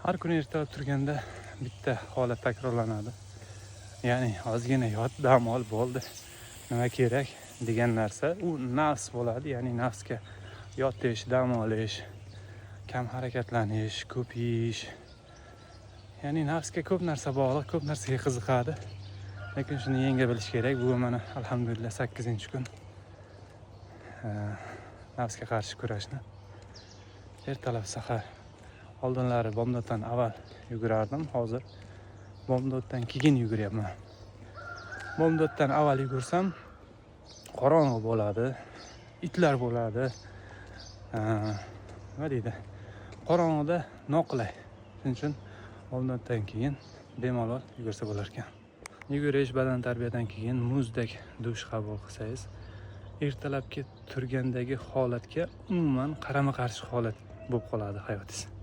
Har kuni ertalab turganda bitta holat takrorlanadi. Ya'ni ozgina yot, dam ol, bo'ldi. Nima kerak degan narsa u nafs bo'ladi. Ya'ni nafsga yotish, dam olish, kam harakatlanish, ko'p yeyish. Ya'ni nafsga ko'p narsa bog'liq, ko'p narsaga qiziqadi. Lekin shuni yenga bilish kerak. Bu mana alhamdulillah 8-kun. Nafsga qarshi kurashni ertalab sahar oldinlari bomdoddan avval yugurardim. Hozir bomdoddan keyin yuguryapman. Bomdoddan avval yugursam qorong'i bo'ladi, itlar bo'ladi. Nima deydi? Qorong'ida noqulay. Shuning uchun bomdoddan keyin bemalol yugursa bo'lar ekan. Yugurish badan tarbiyadan keyin muzdek dush qabul qilsangiz, ertalabki turgandagi holatga umuman qarama-qarshi holat bo'lib qoladi hayotingiz.